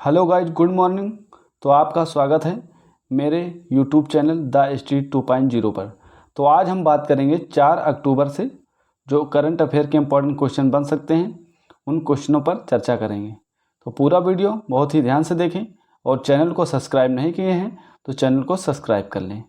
Hello guys, good morning. तो आपका स्वागत है मेरे यूट्यूब चैनल द स्ट्रीट 2.0 पर। तो आज हम बात करेंगे 4 अक्टूबर से जो करंट अफेयर के इंपॉर्टेंट क्वेश्चन बन सकते हैं उन क्वेश्चनों पर चर्चा करेंगे। तो पूरा वीडियो बहुत ही ध्यान से देखें और चैनल को सब्सक्राइब नहीं किए हैं तो चैनल को सब्सक्राइब कर लें।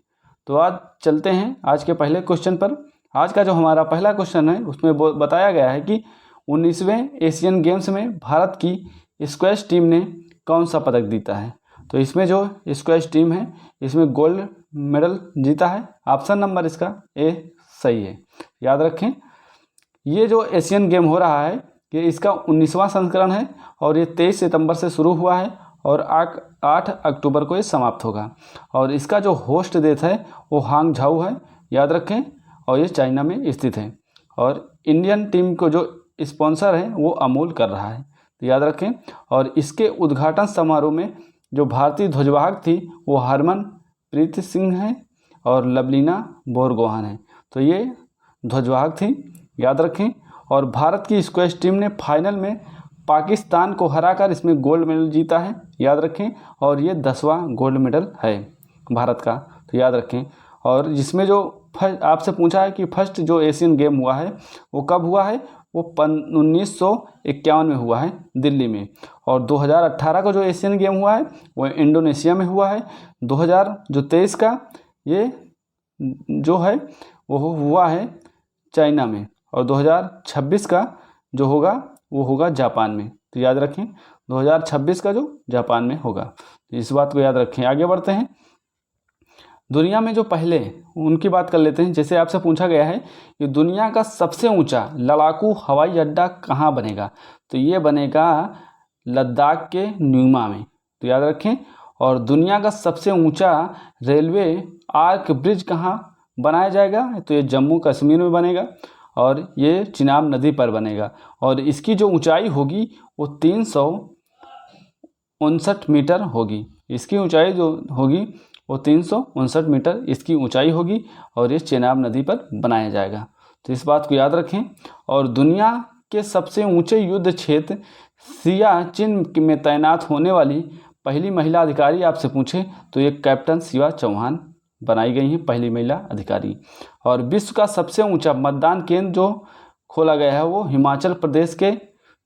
तो आज चलते हैं आज के पहले क्वेश्चन पर। आज का जो हमारा पहला क्वेश्चन है उसमें बताया गया है कि 19वें एशियन गेम्स में भारत की स्क्वैश टीम ने कौन सा पदक जीता है। तो इसमें जो स्क्वैश टीम है इसमें गोल्ड मेडल जीता है। ऑप्शन नंबर इसका ए सही है। याद रखें, ये जो एशियन गेम हो रहा है ये इसका 19वां संस्करण है और ये 23 सितंबर से शुरू हुआ है और 8 अक्टूबर को ये समाप्त होगा। और इसका जो होस्ट देश है वो हांगझाऊ है, याद रखें, और ये चाइना में स्थित है। और इंडियन टीम को जो स्पॉन्सर है वो अमूल कर रहा है, तो याद रखें। और इसके उद्घाटन समारोह में जो भारतीय ध्वजवाहक थी वो हरमनप्रीत सिंह है और लवलीना बोरगोहान है। तो ये ध्वजवाहक थी, याद रखें। और भारत की स्क्वैश टीम ने फाइनल में पाकिस्तान को हराकर इसमें गोल्ड मेडल जीता है, याद रखें। और ये 10वां गोल्ड मेडल है भारत का, तो याद रखें। और जिसमें जो आपसे पूछा है कि फर्स्ट जो एशियन गेम हुआ है वो कब हुआ है, वो 1951 में हुआ है दिल्ली में। और 2018 का जो एशियन गेम हुआ है वो इंडोनेशिया में हुआ है। 2023 का ये जो है वो हुआ है चाइना में। और 2026 का जो होगा वो होगा जापान में, तो याद रखें 2026 का जो जापान में होगा। तो इस बात को याद रखें। आगे बढ़ते हैं। दुनिया में जो पहले उनकी बात कर लेते हैं। जैसे आपसे पूछा गया है कि दुनिया का सबसे ऊंचा लड़ाकू हवाई अड्डा कहाँ बनेगा, तो ये बनेगा लद्दाख के न्यूमा में, तो याद रखें। और दुनिया का सबसे ऊंचा रेलवे आर्क ब्रिज कहाँ बनाया जाएगा, तो ये जम्मू कश्मीर में बनेगा और ये चिनाब नदी पर बनेगा। और इसकी जो ऊंचाई होगी वो 359 मीटर होगी। इसकी ऊंचाई जो होगी वो 359 मीटर इसकी ऊंचाई होगी और ये चिनाब नदी पर बनाया जाएगा, तो इस बात को याद रखें। और दुनिया के सबसे ऊंचे युद्ध क्षेत्र सियाचिन में तैनात होने वाली पहली महिला अधिकारी आपसे पूछे तो ये कैप्टन शिवा चौहान बनाई गई हैं, पहली महिला अधिकारी। और विश्व का सबसे ऊंचा मतदान केंद्र जो खोला गया है वो हिमाचल प्रदेश के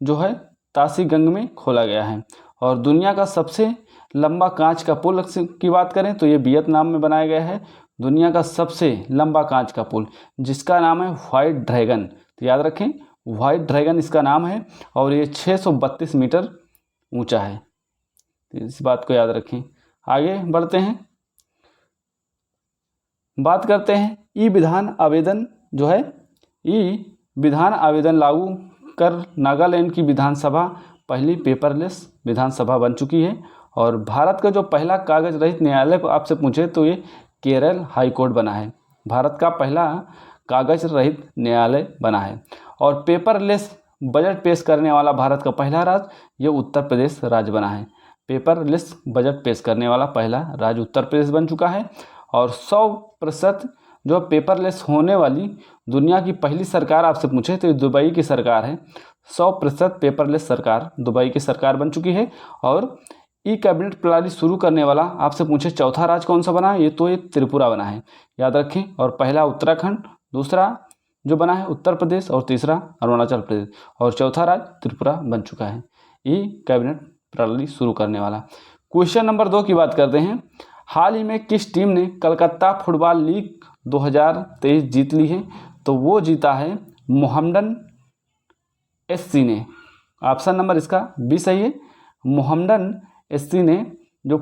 जो है तासीगंग में खोला गया है। और दुनिया का सबसे लंबा कांच का पुल की बात करें तो ये वियतनाम में बनाया गया है। दुनिया का सबसे लंबा कांच का पुल जिसका नाम है व्हाइट ड्रैगन, तो याद रखें व्हाइट ड्रैगन इसका नाम है और ये 632 मीटर ऊंचा है, तो इस बात को याद रखें। आगे बढ़ते हैं, बात करते हैं ई विधान आवेदन जो है। ई विधान आवेदन लागू कर नागालैंड की विधानसभा पहली पेपरलेस विधानसभा बन चुकी है। और भारत का जो पहला कागज रहित न्यायालय आपसे पूछे तो ये केरल हाई कोर्ट बना है। भारत का पहला कागज रहित न्यायालय बना है। और पेपरलेस बजट पेश करने वाला भारत का पहला राज्य ये उत्तर प्रदेश राज्य बना है। पेपरलेस बजट पेश करने वाला पहला राज्य उत्तर प्रदेश बन चुका है। और 100% जो पेपरलेस होने वाली दुनिया की पहली सरकार आपसे पूछे तो ये दुबई की सरकार है। 100% पेपरलेस सरकार दुबई की सरकार बन चुकी है। और ई कैबिनेट प्रणाली शुरू करने वाला आपसे पूछे चौथा राज्य कौन सा बना है, ये त्रिपुरा बना है, याद रखें। और पहला उत्तराखंड, दूसरा जो बना है उत्तर प्रदेश और तीसरा अरुणाचल प्रदेश और चौथा राज्य त्रिपुरा बन चुका है ई कैबिनेट प्रणाली शुरू करने वाला। क्वेश्चन नंबर 2 की बात करते हैं। हाल ही में किस टीम ने कलकत्ता फुटबॉल लीग 2023 जीत ली है, तो वो जीता है मोहम्मडन एससी ने। ऑप्शन नंबर इसका बी सही है। मोहम्मडन एससी ने जो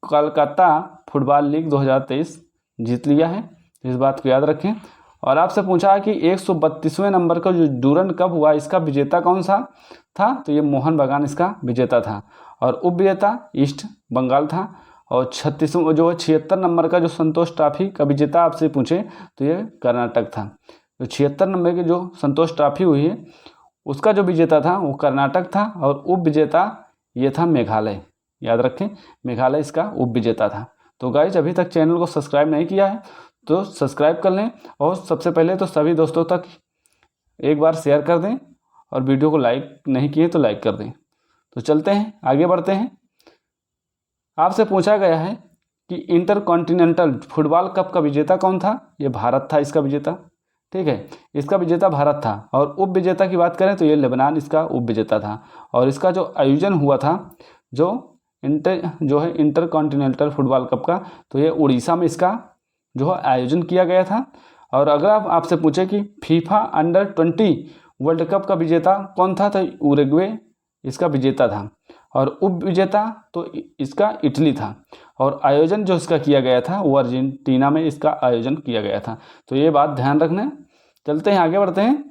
कलकत्ता फुटबॉल लीग 2023 जीत लिया है, तो इस बात को याद रखें। और आपसे पूछा है कि 132वें नंबर का जो डूरन कप हुआ इसका विजेता कौन सा था, तो ये मोहन बगान इसका विजेता था। और उप विजेता ईस्ट बंगाल था। और 76 नंबर का जो संतोष ट्रॉफी का विजेता आपसे पूछे तो ये कर्नाटक था। तो 76 नंबर की जो संतोष ट्रॉफी हुई है उसका जो विजेता था वो कर्नाटक था और उप विजेता ये था मेघालय, याद रखें मेघालय इसका उप विजेता था। तो गाइज अभी तक चैनल को सब्सक्राइब नहीं किया है तो सब्सक्राइब कर लें और सबसे पहले तो सभी दोस्तों तक एक बार शेयर कर दें और वीडियो को लाइक नहीं किए तो लाइक कर दें। तो चलते हैं आगे बढ़ते हैं। आपसे पूछा गया है कि इंटरकॉन्टिनेंटल फुटबॉल कप का विजेता कौन था? ये भारत था इसका विजेता। ठीक है, इसका विजेता भारत था। और उप विजेता की बात करें तो ये लेबनान इसका उप विजेता था। और इसका जो आयोजन हुआ था जो है इंटरकॉन्टिनेंटल फुटबॉल कप का, तो ये उड़ीसा में इसका जो है आयोजन किया गया था। और अगर आपसे पूछे कि फीफा अंडर 20 वर्ल्ड कप का विजेता कौन था, तो उरुग्वे इसका विजेता था। और उप विजेता तो इसका इटली था। और आयोजन जो इसका किया गया था वो अर्जेंटीना में इसका आयोजन किया गया था। तो ये बात ध्यान रखना। चलते हैं आगे बढ़ते हैं।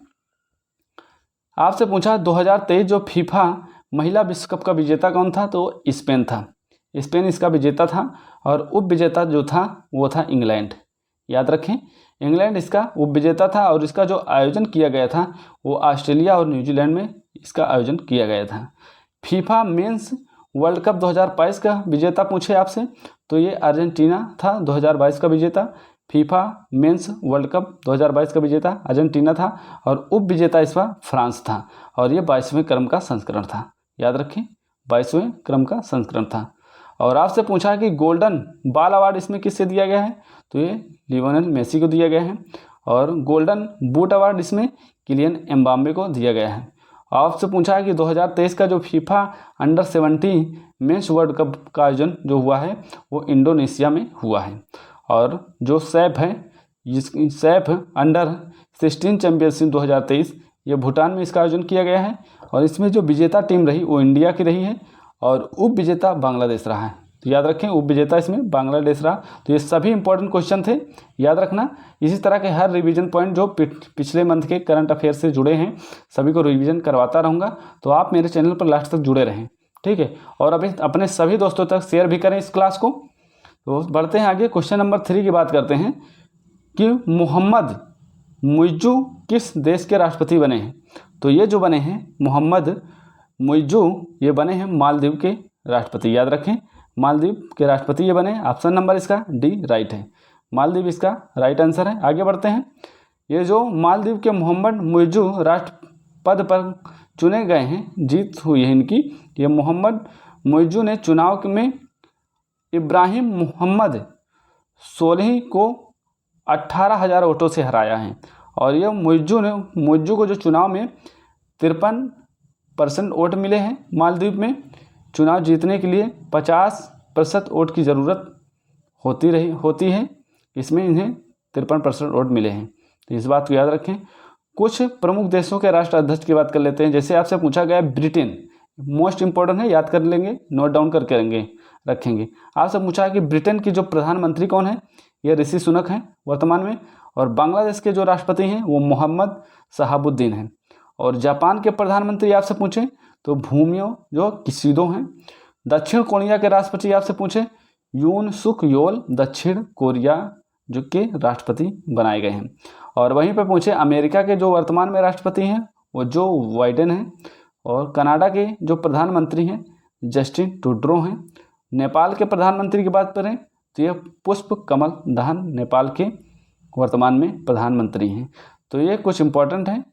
आपसे पूछा 2023 जो फीफा महिला विश्व कप का विजेता कौन था, तो स्पेन था। स्पेन इसका विजेता था। और उप विजेता जो था वो था इंग्लैंड। याद रखें, इंग्लैंड इसका उप विजेता था। और इसका जो आयोजन किया गया था वो ऑस्ट्रेलिया और न्यूजीलैंड में इसका आयोजन किया गया था। फीफा मेंस वर्ल्ड कप 2022 का विजेता पूछे आपसे, तो ये अर्जेंटीना था 2022 का विजेता। फीफा मेंस वर्ल्ड कप 2022 का विजेता अर्जेंटीना था। और उप विजेता इस बार फ्रांस था। और ये 22वें क्रम का संस्करण था। याद रखें, 22वें क्रम का संस्करण था। और आपसे पूछा कि गोल्डन बॉल अवार्ड इसमें किससे दिया गया है, तो ये लियोनेल मेसी को दिया गया है। और गोल्डन बूट अवार्ड इसमें किलियन एम्बाप्पे को दिया गया है। आपसे पूछा है कि 2023 का जो FIFA under 17 mains world cup का आयोजन जो हुआ है वो इंडोनेशिया में हुआ है। और जो सैफ है, सैफ अंडर 16 चैंपियनशिप 2023, ये भूटान में इसका आयोजन किया गया है। और इसमें जो विजेता टीम रही वो इंडिया की रही है। और उप विजेता बांग्लादेश रहा है। तो याद रखें, उप विजेता इसमें बांग्लादेश रहा। तो ये सभी इंपॉर्टेंट क्वेश्चन थे, याद रखना। इसी तरह के हर रिवीजन पॉइंट जो पिछले मंथ के करंट अफेयर से जुड़े हैं सभी को रिवीजन करवाता रहूँगा। तो आप मेरे चैनल पर लास्ट तक जुड़े रहें, ठीक है। और अभी अपने सभी दोस्तों तक शेयर भी करें इस क्लास को। तो बढ़ते हैं आगे, क्वेश्चन नंबर 3 की बात करते हैं कि मोहम्मद मुइज़्ज़ू किस देश के राष्ट्रपति बने हैं। तो ये जो बने हैं मोहम्मद मुइज़्ज़ू, ये बने हैं मालदीव के राष्ट्रपति। याद रखें, मालदीव के राष्ट्रपति ये बने। ऑप्शन नंबर इसका डी राइट है, मालदीव इसका राइट आंसर है। आगे बढ़ते हैं। ये जो मालदीव के मोहम्मद मुइज़्ज़ू राष्ट्रपति पर चुने गए हैं, जीत हुई है इनकी। ये मोहम्मद मुइज़्ज़ू ने चुनाव में इब्राहिम मोहम्मद सोलिह को 18,000 वोटों से हराया है। और ये मुइज़्ज़ू को जो चुनाव में 53% वोट मिले हैं। मालदीव में चुनाव जीतने के लिए 50% वोट की ज़रूरत होती है, इसमें इन्हें 53% वोट मिले हैं। तो इस बात को याद रखें। कुछ प्रमुख देशों के राष्ट्राध्यक्ष की बात कर लेते हैं। जैसे आपसे पूछा गया ब्रिटेन, मोस्ट इंपॉर्टेंट है, याद कर लेंगे, नोट डाउन करके रखेंगे। आपसे पूछा कि ब्रिटेन की जो प्रधानमंत्री कौन है, ये ऋषि सुनक हैं वर्तमान में। और बांग्लादेश के जो राष्ट्रपति हैं वो मोहम्मद शहाबुद्दीन हैं। और जापान के प्रधानमंत्री आपसे पूछें तो फूमियो जो किशिदो हैं। दक्षिण कोरिया के राष्ट्रपति आपसे पूछें यून सुक योल, दक्षिण कोरिया जो के राष्ट्रपति बनाए गए हैं। और वहीं पर पूछे अमेरिका के जो वर्तमान में राष्ट्रपति हैं वो जो बाइडेन हैं। और कनाडा के जो प्रधानमंत्री हैं जस्टिन ट्रूडो हैं। नेपाल के प्रधानमंत्री की बात करें तो ये पुष्प कमल दहल नेपाल के वर्तमान में प्रधानमंत्री हैं। तो ये कुछ इंपॉर्टेंट हैं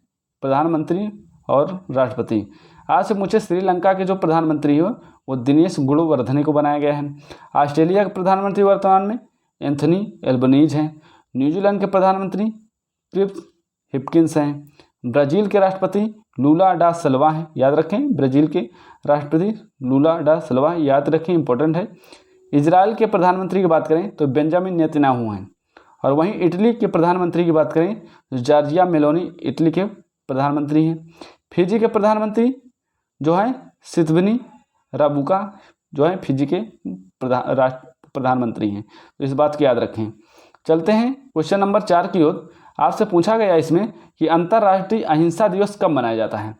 प्रधानमंत्री और राष्ट्रपति। आज से पूछे श्रीलंका के जो प्रधानमंत्री हो वो दिनेश गुणवर्धने को बनाया गया है। ऑस्ट्रेलिया के प्रधानमंत्री वर्तमान में एंथनी एल्बनीज हैं। न्यूजीलैंड के प्रधानमंत्री क्रिप्स हिप्किंस हैं। ब्राज़ील के राष्ट्रपति लूला डा सिल्वा हैं। याद रखें, ब्राज़ील के राष्ट्रपति लूला डा सिल्वा, याद रखें, इंपॉर्टेंट है। इजराइल के प्रधानमंत्री की बात करें तो बेंजामिन नेतन्याहू हैं। और वहीं इटली के प्रधानमंत्री की बात करें तो जॉर्जिया मेलोनी इटली के प्रधानमंत्री हैं। फिजी के प्रधानमंत्री जो है सितवनी राबुका जो है फिजी के प्रधानमंत्री हैं। तो इस बात की याद रखें। चलते हैं क्वेश्चन नंबर 4 की ओर। आपसे पूछा गया इसमें कि अंतर्राष्ट्रीय अहिंसा दिवस कब मनाया जाता है।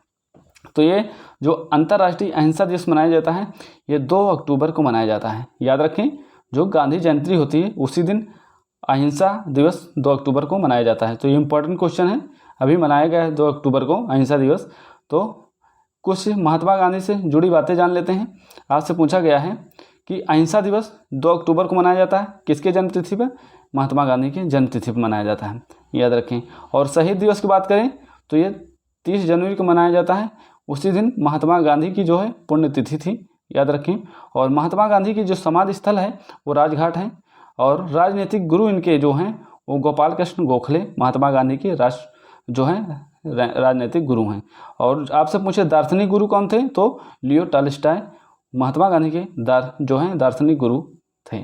तो ये जो अंतर्राष्ट्रीय अहिंसा दिवस मनाया जाता है ये 2 अक्टूबर को मनाया जाता है। याद रखें, जो गांधी जयंती होती है उसी दिन अहिंसा दिवस 2 अक्टूबर को मनाया जाता है। तो ये इंपॉर्टेंट क्वेश्चन है, अभी मनाया गया है 2 अक्टूबर को अहिंसा दिवस। तो कुछ महात्मा गांधी से जुड़ी बातें जान लेते हैं। आपसे पूछा गया है कि अहिंसा दिवस 2 अक्टूबर को मनाया जाता है किसके जन्मतिथि पर, महात्मा गांधी की जन्मतिथि पर मनाया जाता है, याद रखें। और शहीद दिवस की बात करें तो ये 30 जनवरी को मनाया जाता है। उसी दिन महात्मा गांधी की जो है पुण्यतिथि थी, याद रखें। और महात्मा गांधी की जो समाधि स्थल है वो राजघाट है। और राजनीतिक गुरु इनके जो हैं वो गोपाल कृष्ण गोखले महात्मा गांधी के जो हैं राजनीतिक गुरु हैं। और आपसे पूछे दार्शनिक गुरु कौन थे, तो लियो टॉल्स्टॉय महात्मा गांधी के जो हैं दार्शनिक गुरु थे।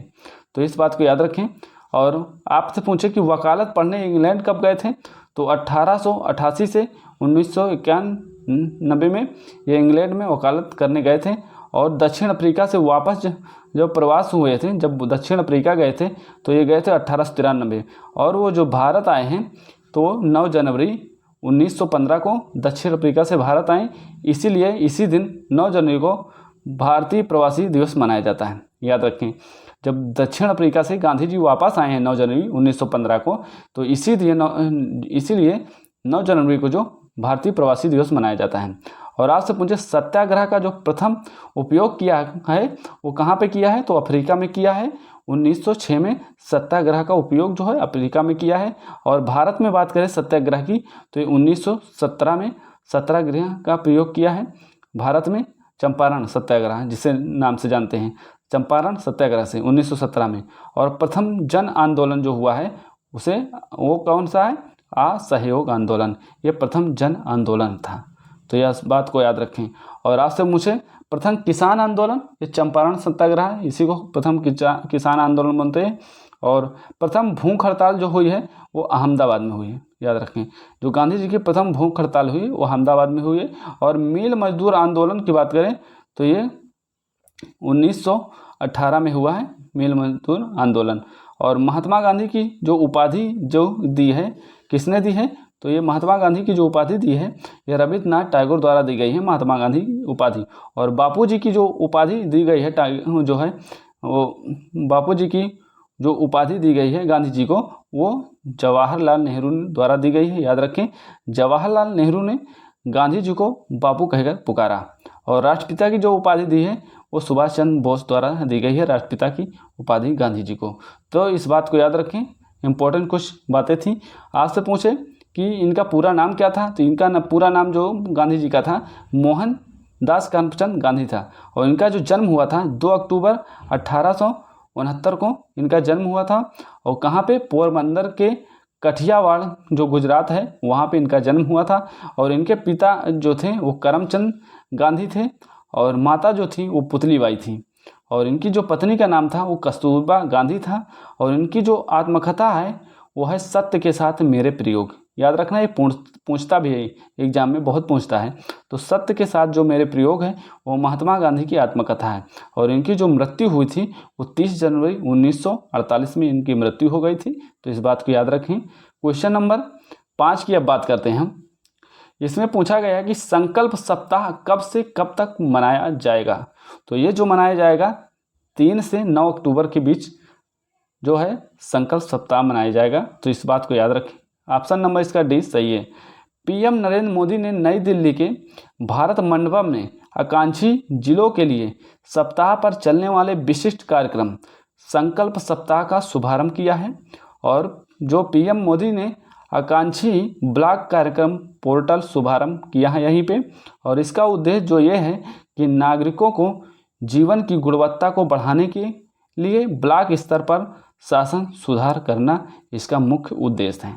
तो इस बात को याद रखें। और आपसे पूछे कि वकालत पढ़ने इंग्लैंड कब गए थे, तो 1888 से 1991 में ये इंग्लैंड में वकालत करने गए थे। और दक्षिण अफ्रीका से वापस जब प्रवास हुए थे, जब दक्षिण अफ्रीका गए थे तो ये गए थे 1893। और वो जो भारत आए हैं तो 9 जनवरी 1915 को दक्षिण अफ्रीका से भारत आए, इसीलिए इसी दिन 9 जनवरी को भारतीय प्रवासी दिवस मनाया जाता है। याद रखें, जब दक्षिण अफ्रीका से गांधी जी वापस आए हैं 9 जनवरी 1915 को, तो इसीलिए 9 जनवरी को जो भारतीय प्रवासी दिवस मनाया जाता है। और आपसे पूछे सत्याग्रह का जो प्रथम उपयोग किया है वो कहाँ पे किया है, तो अफ्रीका में किया है। 1906 में सत्याग्रह का उपयोग जो है अफ्रीका में किया है। और भारत में बात करें सत्याग्रह की, तो ये 1917 में सत्याग्रह का प्रयोग किया है भारत में। चंपारण सत्याग्रह जिसे नाम से जानते हैं, चंपारण सत्याग्रह से 1917 में। और प्रथम जन आंदोलन जो हुआ है वो कौन सा है, असहयोग आंदोलन। ये प्रथम जन आंदोलन था, तो यह बात को याद रखें। और आपसे पूछे प्रथम किसान आंदोलन, ये चंपारण सत्याग्रह है, इसी को प्रथम किसान आंदोलन बोलते हैं। और प्रथम भूख हड़ताल जो हुई है वो अहमदाबाद में हुई है, याद रखें। जो गांधी जी की प्रथम भूख हड़ताल हुई वो अहमदाबाद में हुई है। और मिल मजदूर आंदोलन की बात करें तो ये 1918 में हुआ है, मिल मजदूर आंदोलन। और महात्मा गांधी की जो उपाधि जो दी है, किसने दी है, तो ये महात्मा गांधी की जो उपाधि दी है ये रविन्द्रनाथ टैगोर द्वारा दी गई है, महात्मा गांधी की उपाधि। और बापू जी की जो उपाधि दी गई है जो है वो बापू जी की जो उपाधि दी गई है गांधी जी को, वो जवाहरलाल नेहरू द्वारा दी गई है। याद रखें, जवाहरलाल नेहरू ने गांधी जी को बापू कहकर पुकारा। और राष्ट्रपिता की जो उपाधि दी है वो सुभाष चंद्र बोस द्वारा दी गई है, राष्ट्रपिता की उपाधि गांधी जी को। तो इस बात को याद रखें, इंपॉर्टेंट कुछ बातें थी। आपसे पूछे कि इनका पूरा नाम क्या था, तो इनका पूरा नाम जो गांधी जी का था मोहनदास करमचंद गांधी था। और इनका जो जन्म हुआ था 2 अक्टूबर 1869 को इनका जन्म हुआ था। और कहाँ पे, पोरबंदर के कठियावाड़ जो गुजरात है वहाँ पे इनका जन्म हुआ था। और इनके पिता जो थे वो करमचंद गांधी थे और माता जो थी वो पुतलीबाई थी। और इनकी जो पत्नी का नाम था वो कस्तूरबा गांधी था। और इनकी जो आत्मकथा है वो है सत्य के साथ मेरे प्रयोग। याद रखना, ये पूछता भी है एग्जाम में, बहुत पूछता है। तो सत्य के साथ जो मेरे प्रयोग है वो महात्मा गांधी की आत्मकथा है। और इनकी जो मृत्यु हुई थी वो 30 जनवरी 1948 में इनकी मृत्यु हो गई थी। तो इस बात को याद रखें। क्वेश्चन नंबर 5 की अब बात करते हैं हम। इसमें पूछा गया कि संकल्प सप्ताह कब से कब तक मनाया जाएगा, तो ये जो मनाया जाएगा 3 से 9 अक्टूबर के बीच जो है संकल्प सप्ताह मनाया जाएगा। तो इस बात को याद रखें। ऑप्शन नंबर इसका डी सही है। पीएम नरेंद्र मोदी ने नई दिल्ली के भारत मंडपम में आकांक्षी जिलों के लिए सप्ताह पर चलने वाले विशिष्ट कार्यक्रम संकल्प सप्ताह का शुभारंभ किया है। और जो पीएम मोदी ने आकांक्षी ब्लॉक कार्यक्रम पोर्टल शुभारंभ किया है यहीं पे। और इसका उद्देश्य जो ये है कि नागरिकों को जीवन की गुणवत्ता को बढ़ाने के लिए ब्लॉक स्तर पर शासन सुधार करना इसका मुख्य उद्देश्य है।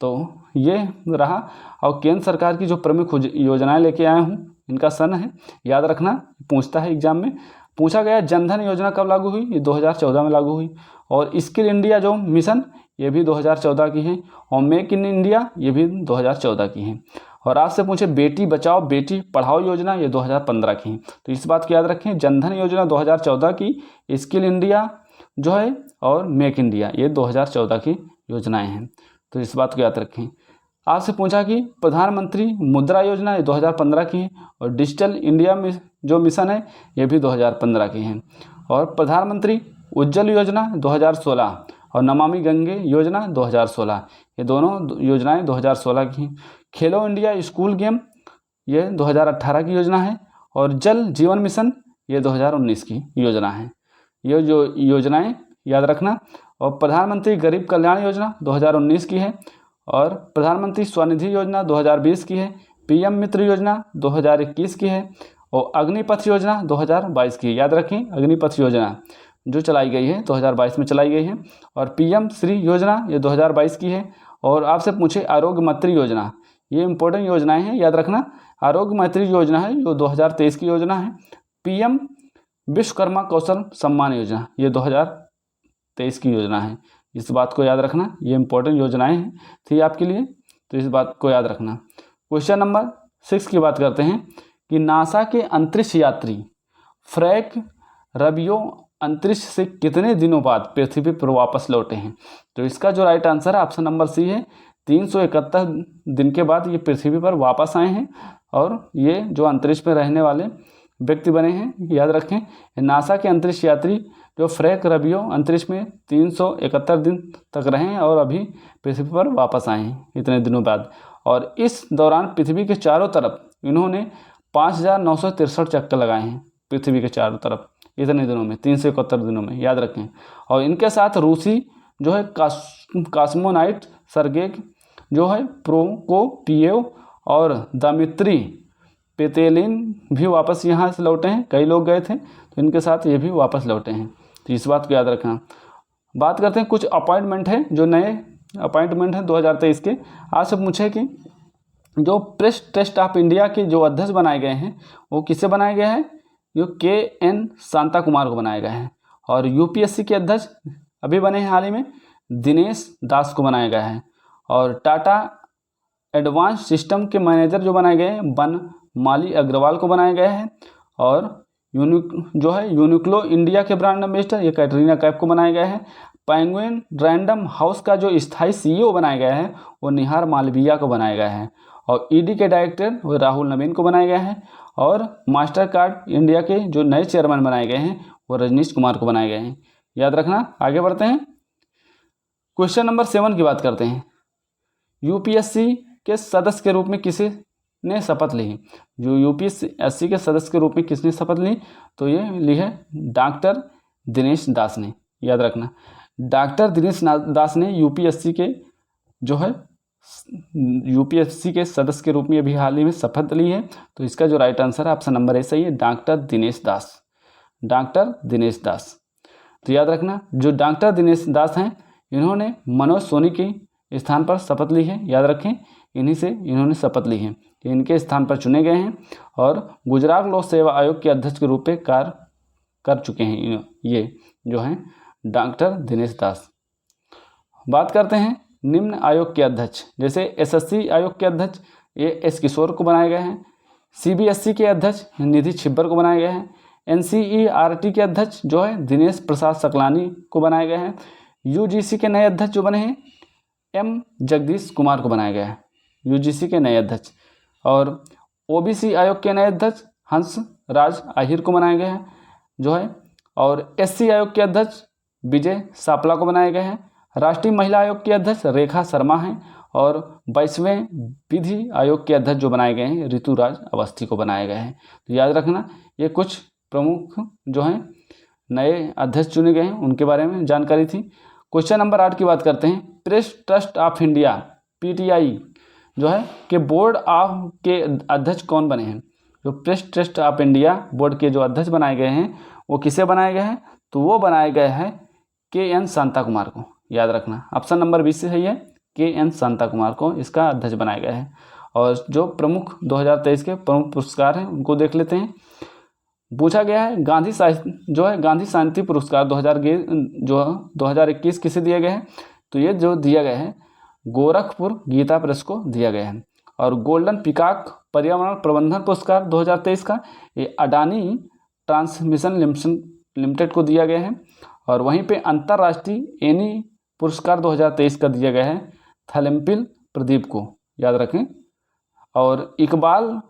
तो ये रहा। और केंद्र सरकार की जो प्रमुख योजनाएं लेके आया हूँ इनका सन है, याद रखना, पूछता है एग्जाम में। पूछा गया जनधन योजना कब लागू हुई, ये 2014 में लागू हुई। और स्किल इंडिया जो मिशन ये भी 2014 की है। और मेक इन इंडिया ये भी 2014 की है। और आपसे पूछे बेटी बचाओ बेटी पढ़ाओ योजना, ये 2015 की है। तो इस बात को याद रखें, जनधन योजना 2014 की, स्किल इंडिया जो है और मेक इंडिया ये 2014 की योजनाएं हैं। तो इस बात को याद रखें। आपसे पूछा कि प्रधानमंत्री मुद्रा योजना ये 2015 की है। और डिजिटल इंडिया में जो मिशन है ये भी 2015 की है। और प्रधानमंत्री उज्ज्वल योजना 2016 और नमामि गंगे योजना 2016 ये दोनों योजनाएं 2016 की हैं। खेलो इंडिया स्कूल गेम ये 2018 की योजना है। और जल जीवन मिशन ये 2019 की योजना है। ये जो योजनाएं याद रखना। और प्रधानमंत्री गरीब कल्याण योजना 2019 की है। और प्रधानमंत्री स्वनिधि योजना 2020 की है। पीएम मित्र योजना 2021 की है। और अग्निपथ योजना 2022 की, याद रखें अग्निपथ योजना जो चलाई गई है 2022 में चलाई गई है। और पीएम श्री योजना ये 2022 की है। और आपसे पूछे आरोग्य मंत्री योजना, ये इंपॉर्टेंट योजनाएं हैं, याद रखना। आरोग्य मंत्री योजना है जो 2023 की योजना है। पीएम विश्वकर्मा कौशल सम्मान योजना ये 2023 की योजना है, इस बात को याद रखना। ये इंपॉर्टेंट योजनाएं हैं थी आपके लिए, तो इस बात को याद रखना। क्वेश्चन नंबर 6 की बात करते हैं कि नासा के अंतरिक्ष यात्री फ्रैंक रबियो अंतरिक्ष से कितने दिनों बाद पृथ्वी पर वापस लौटे हैं। तो इसका जो राइट आंसर है ऑप्शन नंबर सी है, 371 दिन के बाद ये पृथ्वी पर वापस आए हैं। और ये जो अंतरिक्ष में रहने वाले व्यक्ति बने हैं, याद रखें नासा के अंतरिक्ष यात्री जो फ्रैंक रबियो अंतरिक्ष में 371 दिन तक रहे हैं और अभी पृथ्वी पर वापस आए हैं इतने दिनों बाद। और इस दौरान पृथ्वी के चारों तरफ इन्होंने 5963 चक्कर लगाए हैं पृथ्वी के चारों तरफ इतने दिनों में, 371 दिनों में, याद रखें। और इनके साथ रूसी जो है कॉस्मोनाइट सर्गेई जो है प्रोकोपिएव और दमित्री पेतेलिन भी वापस यहाँ से लौटे हैं। कई लोग गए थे तो इनके साथ ये भी वापस लौटे हैं, तो इस बात को याद रखना। बात करते हैं कुछ अपॉइंटमेंट है जो नए अपॉइंटमेंट हैं 2023 के। आज से पूछे कि जो प्रेस ट्रस्ट ऑफ इंडिया के जो अध्यक्ष बनाए गए हैं वो किसे बनाए गए हैं, जो KN शांता कुमार को बनाया गया है। और UPSC के अध्यक्ष अभी बने हैं हाल ही में, दिनेश दास को बनाया गया है। और टाटा एडवांस सिस्टम के मैनेजर जो बनाए गए हैं बनमाली अग्रवाल को बनाया गया है। और यूनिक्लो इंडिया के ब्रांड एम्बेसडर ये कैटरीना कैफ को बनाया गया है। पेंगुइन रैंडम हाउस का जो स्थायी CEO बनाया गया है वो निहार मालवीय को बनाया गया है। और ED के डायरेक्टर वो राहुल नवीन को बनाया गया है। और मास्टर कार्ड इंडिया के जो नए चेयरमैन बनाए गए हैं वो रजनीश कुमार को बनाए गए हैं, याद रखना। आगे बढ़ते हैं, क्वेश्चन नंबर 7 की बात करते हैं। UPSC के सदस्य के रूप में किसे ने शपथ ली? जो UPSC के सदस्य के रूप में किसने शपथ ली? तो ये ली है डॉक्टर दिनेश दास ने, याद रखना। डॉक्टर दिनेश दास ने UPSC के जो है UPSC के सदस्य के रूप में अभी हाल ही में शपथ ली है। तो इसका जो राइट आंसर है ऑप्शन नंबर ए सही है, डॉक्टर दिनेश दास, डॉक्टर दिनेश दास। तो याद रखना जो डॉक्टर दिनेश दास हैं इन्होंने मनोज सोनी के स्थान पर शपथ ली है, याद रखें इन्हीं से इन्होंने शपथ ली है, इनके स्थान पर चुने गए हैं। और गुजरात लोक सेवा आयोग के अध्यक्ष के रूप में कार्य कर चुके हैं ये जो हैं डॉक्टर दिनेश दास। बात करते हैं निम्न आयोग के अध्यक्ष, जैसे SSC आयोग के अध्यक्ष ये S किशोर को बनाए गए हैं। CBSE के अध्यक्ष निधि छिब्बर को बनाए गए हैं। NCERT के अध्यक्ष जो है दिनेश प्रसाद सकलानी को बनाए गए हैं। UGC के नए अध्यक्ष जो बने हैं M जगदीश कुमार को बनाया गया है, UGC के नए अध्यक्ष। और OBC आयोग के नए अध्यक्ष हंस राज आहिर को बनाए गए हैं जो है। और SC आयोग के अध्यक्ष विजय सापला को बनाए गए हैं। राष्ट्रीय महिला आयोग के अध्यक्ष रेखा शर्मा हैं। और 22वें विधि आयोग के अध्यक्ष जो बनाए गए हैं ऋतुराज अवस्थी को बनाए गए हैं। तो याद रखना ये कुछ प्रमुख जो हैं नए अध्यक्ष चुने गए हैं उनके बारे में जानकारी थी। क्वेश्चन नंबर 8 की बात करते हैं। Press trust of India PTI जो है के बोर्ड ऑफ के अध्यक्ष कौन बने हैं? जो press trust of India board के जो अध्यक्ष बनाए गए हैं वो किसे बनाए गए हैं? तो वो बनाए गए हैं KN शांता कुमार को, याद रखना। ऑप्शन नंबर 20 से सही है, KN शांता कुमार को इसका अध्यक्ष बनाया गया है। और जो प्रमुख 2023 के प्रमुख पुरस्कार हैं उनको देख लेते हैं। पूछा गया है गांधी शांति पुरस्कार 2021 किसे दिए गए हैं? तो ये जो दिया गया है गोरखपुर गीता प्रेस को दिया गया है। और गोल्डन पिकॉक पर्यावरण प्रबंधन पुरस्कार 2023 का ये अडानी ट्रांसमिशन लिमिटेड को दिया गया है। और वहीं पे अंतर्राष्ट्रीय एनी पुरस्कार 2023 का दिया गया है थलेम्पिल प्रदीप को, याद रखें। और इकबाल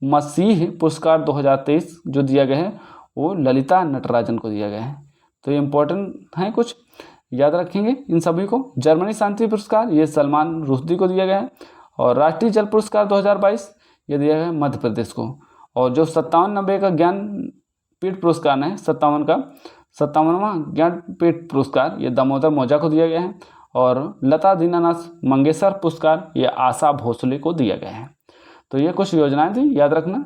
मसीह पुरस्कार 2023 जो दिया गया है वो ललिता नटराजन को दिया गया है। तो ये इम्पोर्टेंट हैं, कुछ याद रखेंगे इन सभी को। जर्मनी शांति पुरस्कार ये सलमान रुश्दी को दिया गया है। और राष्ट्रीय जल पुरस्कार 2022 ये दिया गया है मध्य प्रदेश को। और जो 57 का ज्ञानपीठ पुरस्कार है 57वां ज्ञानपीठ पुरस्कार ये दामोदर मौजा को दिया गया है। और लता दीनानाथ मंगेशकर पुरस्कार ये आशा भोसले को दिया गया है। तो ये कुछ योजनाएं थी, याद रखना।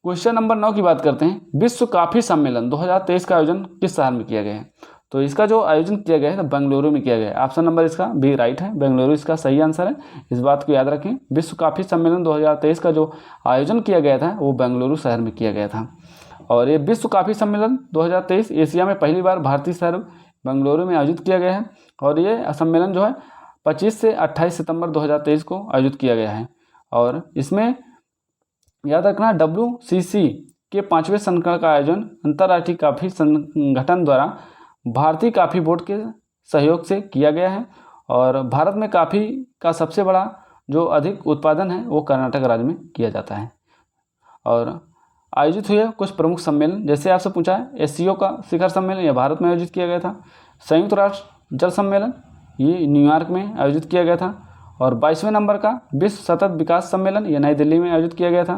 क्वेश्चन नंबर 9 की बात करते हैं। विश्व काफ़ी सम्मेलन 2023 का आयोजन किस शहर में किया गया है? तो इसका जो आयोजन किया गया है तो बेंगलुरु में किया गया है। ऑप्शन नंबर इसका बी राइट है, बेंगलुरु इसका सही आंसर है। इस बात को याद रखें, विश्व काफ़ी सम्मेलन 2023 का जो आयोजन किया गया था वो बेंगलुरु शहर में किया गया था। और ये विश्व काफ़ी सम्मेलन 2023 एशिया में पहली बार भारतीय शहर बेंगलुरु में आयोजित किया गया है। और ये सम्मेलन जो है 25 से 28 सितंबर 2023 को आयोजित किया गया है। और इसमें याद रखना WCC के 5वें संस्करण का आयोजन अंतर्राष्ट्रीय कॉफ़ी संगठन द्वारा भारतीय कॉफ़ी बोर्ड के सहयोग से किया गया है। और भारत में कॉफ़ी का सबसे बड़ा जो अधिक उत्पादन है वो कर्नाटक राज्य में किया जाता है। और आयोजित हुए कुछ प्रमुख सम्मेलन, जैसे आपसे पूछा है SCO का शिखर सम्मेलन, यह भारत में आयोजित किया गया था। संयुक्त राष्ट्र जल सम्मेलन ये न्यूयॉर्क में आयोजित किया गया था। और 22वें नंबर का विश्व सतत विकास सम्मेलन ये नई दिल्ली में आयोजित किया गया था।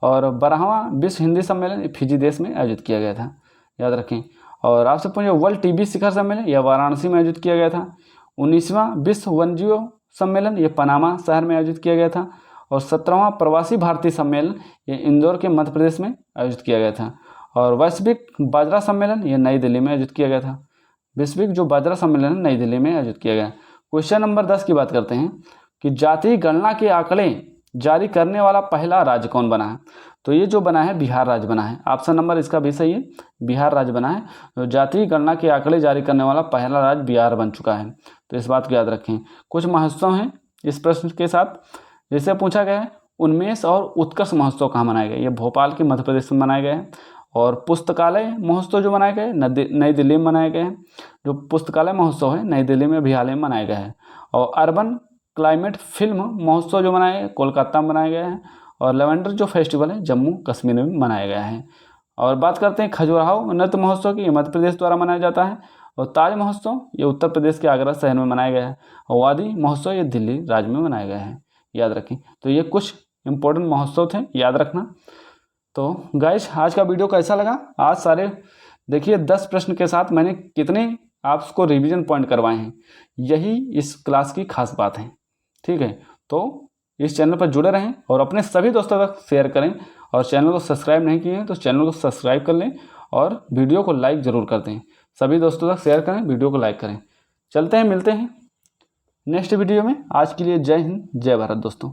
और 12वां विश्व हिंदी सम्मेलन फिजी देश में आयोजित किया गया था, याद रखें। और आपसे पूछे वर्ल्ड TB शिखर सम्मेलन यह वाराणसी में आयोजित किया गया था। 19वां विश्व वन्यजीव सम्मेलन ये पनामा शहर में आयोजित किया गया था। और 17वां प्रवासी भारतीय सम्मेलन ये इंदौर के मध्य प्रदेश में आयोजित किया गया था। और वैश्विक बाजरा सम्मेलन ये नई दिल्ली में आयोजित किया गया था। वैश्विक जो बाजरा सम्मेलन नई दिल्ली में आयोजित किया गया। क्वेश्चन नंबर 10 की बात करते हैं कि जातीय गणना के आंकड़े जारी करने वाला पहला राज्य कौन बना है? तो ये जो बना है बिहार राज्य बना है। ऑप्शन नंबर इसका भी सही है, बिहार राज्य बना है। तो जातीय गणना के आंकड़े जारी करने वाला पहला राज्य बिहार बन चुका है। तो इस बात को याद रखें। कुछ महोत्सव हैं इस प्रश्न के साथ, जैसे पूछा गया है उन्मेष और उत्कर्ष महोत्सव कहाँ मनाए गए? ये भोपाल के मध्य प्रदेश में मनाए गए हैं। और पुस्तकालय महोत्सव जो मनाए गए नई दिल्ली में मनाए गए हैं। जो पुस्तकालय महोत्सव है नई दिल्ली में भी हाल ही में मनाए गए हैं। और अर्बन क्लाइमेट फिल्म महोत्सव जो मनाए गए कोलकाता में मनाए गए हैं। और लेवेंडर जो फेस्टिवल है जम्मू कश्मीर में मनाया गया है। और बात करते हैं खजुराहो नृत्य महोत्सव की, ये मध्य प्रदेश द्वारा मनाया जाता है। और ताज महोत्सव ये उत्तर प्रदेश के आगरा शहर में मनाया गया है। और वादी महोत्सव ये दिल्ली राज्य में मनाया गया है, याद रखें। तो ये कुछ इंपॉर्टेंट महोत्सव थे, याद रखना। तो गाइस आज का वीडियो कैसा लगा? आज सारे देखिए 10 प्रश्न के साथ मैंने कितने आपको रिवीजन पॉइंट करवाए हैं, यही इस क्लास की खास बात है, ठीक है। तो इस चैनल पर जुड़े रहें और अपने सभी दोस्तों तक शेयर करें। और चैनल को सब्सक्राइब नहीं किए हैं तो चैनल को सब्सक्राइब कर लें और वीडियो को लाइक ज़रूर कर दें। सभी दोस्तों तक शेयर करें, वीडियो को लाइक करें। चलते हैं, मिलते हैं नेक्स्ट वीडियो में। आज के लिए जय हिंद, जय भारत दोस्तों।